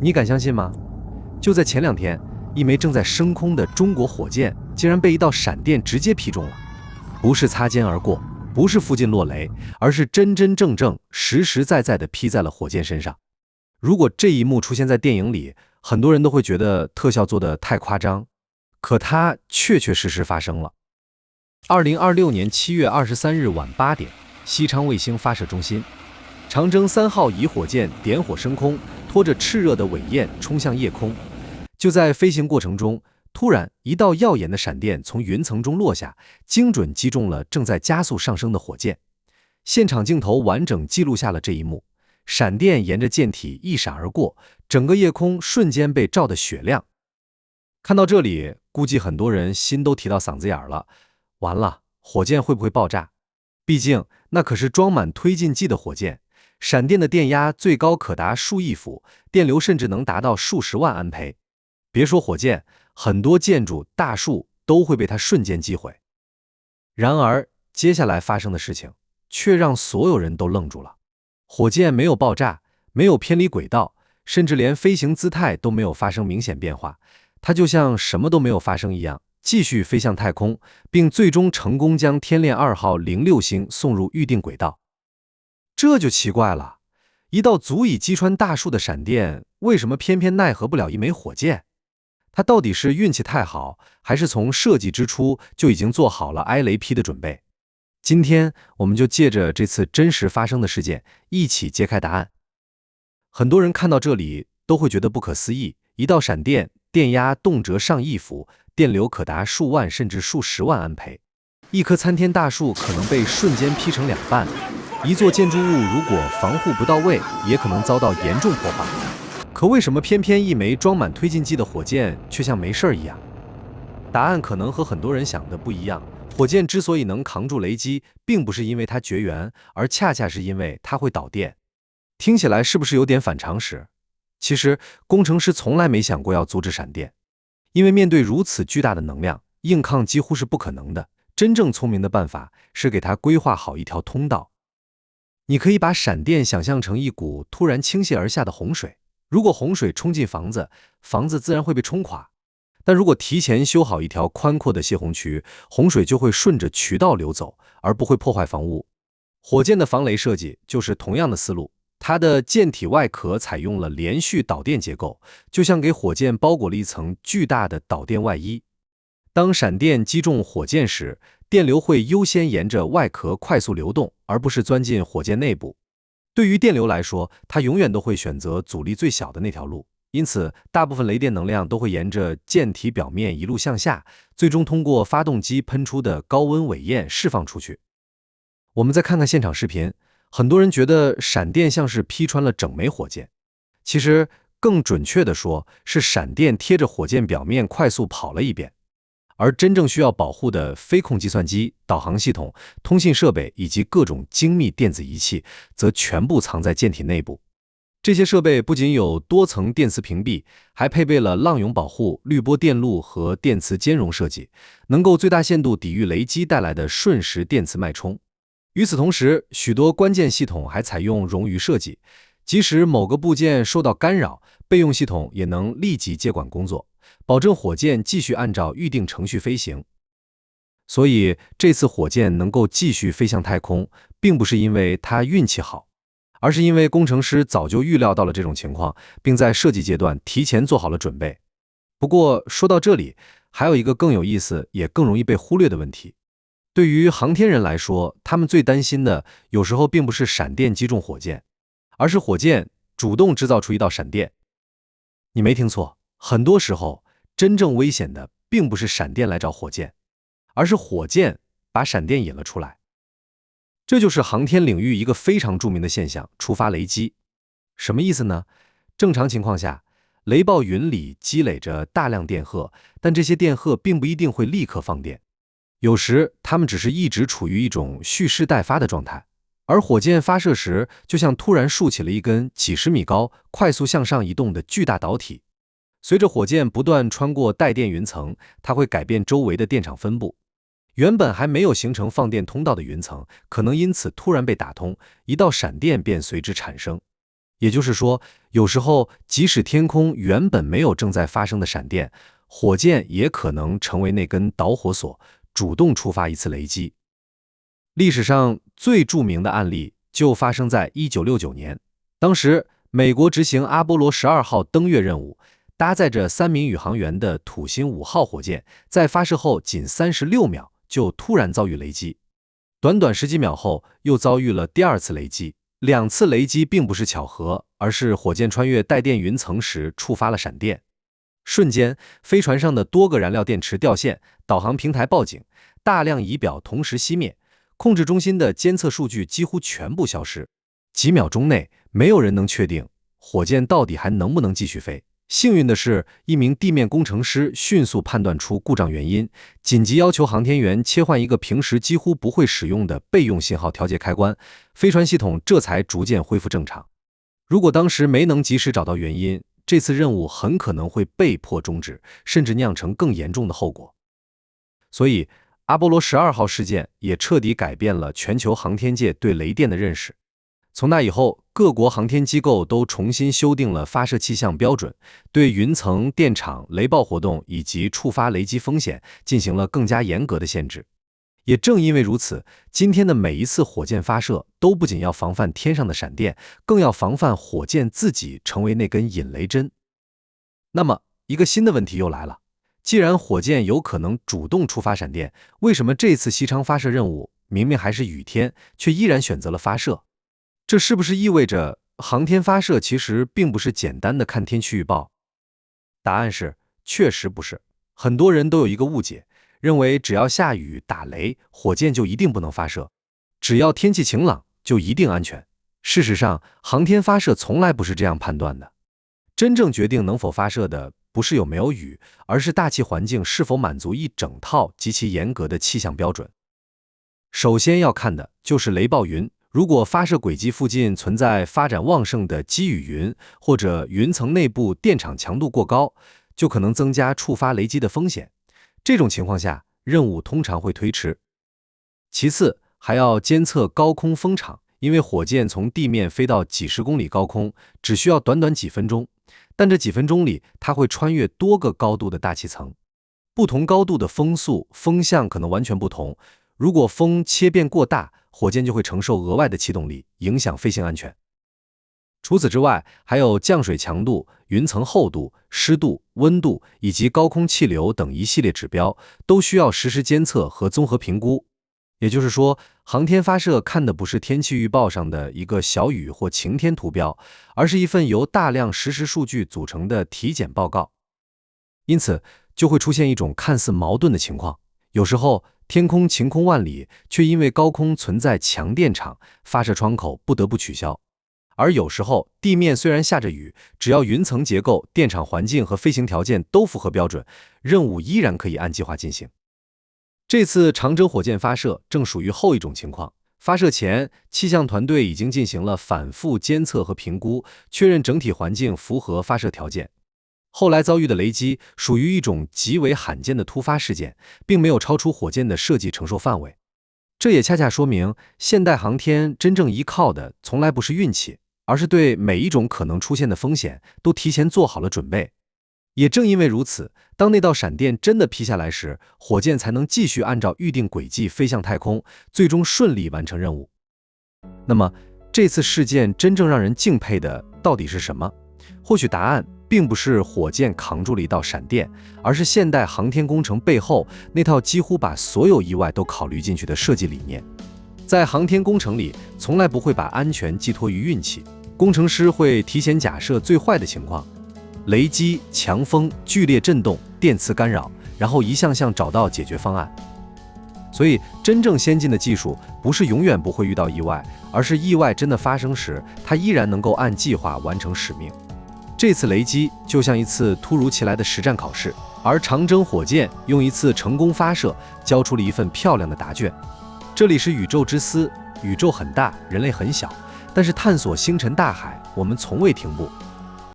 你敢相信嗎？就在前2天，一枚正在升空的中国火箭竟然被一道閃電直接劈中了，不是擦肩而過，不是附近落雷，而是真真正正、實實在在地劈在了火箭身上。如果這一幕出現在電影裡，很多人都會覺得特效做得太誇張，可它確確實實發生了。2026年7月23日晚8點，西昌衛星發射中心，長征3號乙火箭點火升空，拖着熾熱的尾焰衝向夜空。就在飛行過程中，突然一道耀眼的閃電從雲層中落下，精準擊中了正在加速上升的火箭。現場鏡頭完整記錄下了這一幕，閃電沿着箭體一閃而過，整個夜空瞬間被照得雪亮。看到這裡，估計很多人心都提到嗓子眼了。完了，火箭會不會爆炸？畢竟那可是裝滿推进劑的火箭，閃電的電壓最高可達數億伏，電流甚至能達到數十萬安培。別說火箭，很多建築、大樹都會被它瞬間擊毀。然而，接下來發生的事情卻讓所有人都愣住了。火箭沒有爆炸，沒有偏離軌道，甚至連飛行姿態都沒有發生明顯變化，它就像什麼都沒有發生一樣，繼續飛向太空，並最終成功將天鏈2號06星送入預定軌道。這就奇怪了，一道足以擊穿大樹的閃電，為什麼偏偏奈何不了一枚火箭？它到底是運氣太好，還是從設計之初就已經做好了挨雷劈的準備？今天我們就借着這次真實發生的事件，一起揭開答案。很多人看到這裡都會覺得不可思議，一道閃電，電壓動輒上億伏，電流可達數萬甚至數十萬安培，一棵參天大樹可能被瞬間劈成2半，一座建築物如果防護不到位，也可能遭到嚴重破壞。可為什麼偏偏一枚裝滿推進劑的火箭卻像沒事一樣？答案可能和很多人想的不一樣。火箭之所以能扛住雷擊，並不是因為它絕緣，而恰恰是因為它會導電。聽起來是不是有點反常識？其實，工程師從來沒想過要阻止閃電，因為面對如此巨大的能量，硬抗幾乎是不可能的。真正聰明的辦法是給它規劃好一條通道。你可以把閃電想象成一股突然傾瀉而下的洪水。如果洪水衝進房子，房子自然會被衝垮。但如果提前修好一條寬闊的洩洪渠，洪水就會順着渠道流走，而不會破壞房屋。火箭的防雷設計就是同樣的思路，它的箭體外殼採用了連續導電結構，就像給火箭包裹了一層巨大的導電外衣。當閃電擊中火箭時，電流會優先沿着外殼快速流動，而不是鑽進火箭內部。對於電流來說，它永遠都會選擇阻力最小的那條路，因此大部分雷電能量都會沿着箭體表面一路向下，最終通過發動機噴出的高溫尾焰釋放出去。我們再看看現場視頻，很多人覺得閃電像是劈穿了整枚火箭，其實更準確地說是閃電貼着火箭表面快速跑了一遍。而真正需要保護的飞控計算機、導航系統、通信設備以及各種精密電子儀器，則全部藏在箭體內部。這些設備不僅有多層電磁屏蔽，還配備了浪湧保護、濾波電路和電磁兼容設計，能夠最大限度抵禦雷擊帶來的瞬時電磁脈衝。與此同時，許多關鍵系統還採用冗餘設計，即使某個部件受到干擾，備用系統也能立即接管工作，保證火箭繼續按照預定程序飛行。所以這次火箭能夠繼續飛向太空，並不是因為它運氣好，而是因為工程師早就預料到了這種情況，並在設計階段提前做好了準備。不過說到這裡，還有一個更有意思也更容易被忽略的問題。對於航天人來說，他們最擔心的有時候並不是閃電擊中火箭，而是火箭主動制造出一道閃電。你沒聽錯，很多時候真正危險的並不是閃電來找火箭，而是火箭把閃電引了出來。這就是航天領域一個非常著名的現象——觸發雷擊。什麼意思呢？正常情況下，雷暴雲裡積累着大量電荷，但這些電荷並不一定會立刻放電，有時它們只是一直處於一種蓄勢待發的狀態。而火箭發射時，就像突然豎起了一根幾十米高、快速向上移動的巨大導體。隨着火箭不斷穿過帶電雲層，它會改變周圍的電場分布。原本還沒有形成放電通道的雲層，可能因此突然被打通，一道閃電便隨之產生。也就是說，有時候即使天空原本沒有正在發生的閃電，火箭也可能成為那根導火索，主動觸發一次雷擊。歷史上最著名的案例就發生在1969年，當時美國執行阿波羅12號登月任務，搭載着3名宇航員的土星5號火箭，在發射後僅36秒就突然遭遇雷擊，短短10幾秒後又遭遇了第二次雷擊。2次雷擊並不是巧合，而是火箭穿越帶電雲層時觸發了閃電，瞬間飛船上的多個燃料電池掉線，導航平台報警，大量儀表同時熄滅，控制中心的監測數據幾乎全部消失。幾秒鐘內，沒有人能確定火箭到底還能不能繼續飛。幸運的是，一名地面工程師迅速判斷出故障原因，緊急要求航天員切換一個平時幾乎不會使用的備用信號調節開關，飛船系統這才逐漸恢復正常。如果當時沒能及時找到原因，這次任務很可能會被迫終止，甚至釀成更嚴重的後果。所以，阿波羅12號事件也徹底改變了全球航天界對雷電的認識。從那以後，各國航天機構都重新修訂了發射氣象標準，對雲層、電場、雷暴活動以及觸發雷擊風險進行了更加嚴格的限制。也正因為如此，今天的每一次火箭發射都不僅要防範天上的閃電，更要防範火箭自己成為那根引雷針。那麼，一個新的問題又來了，既然火箭有可能主動觸發閃電，為什麼這次西昌發射任務明明還是雨天，卻依然選擇了發射？這是不是意味着航天發射其實並不是簡單的看天氣預報？答案是，確實不是。很多人都有一個誤解，認為只要下雨打雷，火箭就一定不能發射；只要天氣晴朗，就一定安全。事實上，航天發射從來不是這樣判斷的。真正決定能否發射的，不是有沒有雨，而是大氣環境是否滿足一整套極其嚴格的氣象標準。首先要看的就是雷暴雲。如果發射軌跡附近存在發展旺盛的積雨雲，或者雲層內部電場強度過高，就可能增加觸發雷擊的風險。這種情況下，任務通常會推遲。其次，還要監測高空風場，因為火箭從地面飛到幾十公里高空，只需要短短幾分鐘，但這幾分鐘裡，它會穿越多個高度的大氣層，不同高度的風速、風向可能完全不同。如果風切變過大，火箭就會承受額外的氣動力，影響飛行安全。除此之外，還有降水強度、雲層厚度、濕度、溫度以及高空氣流等一系列指標，都需要實時監測和綜合評估。也就是說，航天發射看的不是天氣預報上的一個小雨或晴天圖標，而是一份由大量實時數據組成的體檢報告。因此，就會出現一种看似矛盾的情況，有時候天空晴空萬里，卻因為高空存在強電場，發射窗口不得不取消；而有時候地面雖然下着雨，只要雲層結構、電場環境和飛行條件都符合標準，任務依然可以按計劃進行。這次長征火箭發射正屬於後一種情況。發射前，氣象團隊已經進行了反覆監測和評估，確認整體環境符合發射條件。後來遭遇的雷擊屬於一種極為罕見的突發事件，並沒有超出火箭的設計承受範圍。這也恰恰說明，現代航天真正依靠的從來不是運氣，而是對每一種可能出現的風險都提前做好了準備。也正因為如此，當那道閃電真的劈下來時，火箭才能繼續按照預定軌跡飛向太空，最終順利完成任務。那麼，這次事件真正讓人敬佩的到底是什麼？或許答案並不是火箭扛住了一道閃電，而是現代航天工程背後那套幾乎把所有意外都考慮進去的設計理念。在航天工程裡，從來不會把安全寄托於運氣，工程師會提前假設最壞的情況，雷擊、強風、劇烈震動、電磁干擾，然後一項項找到解決方案。所以，真正先進的技術不是永遠不會遇到意外，而是意外真的發生時，它依然能夠按計劃完成使命。這次雷擊就像一次突如其來的實戰考試，而長征火箭用一次成功發射交出了一份漂亮的答卷。這裡是宇宙之思，宇宙很大，人類很小，但是探索星辰大海，我們從未停步。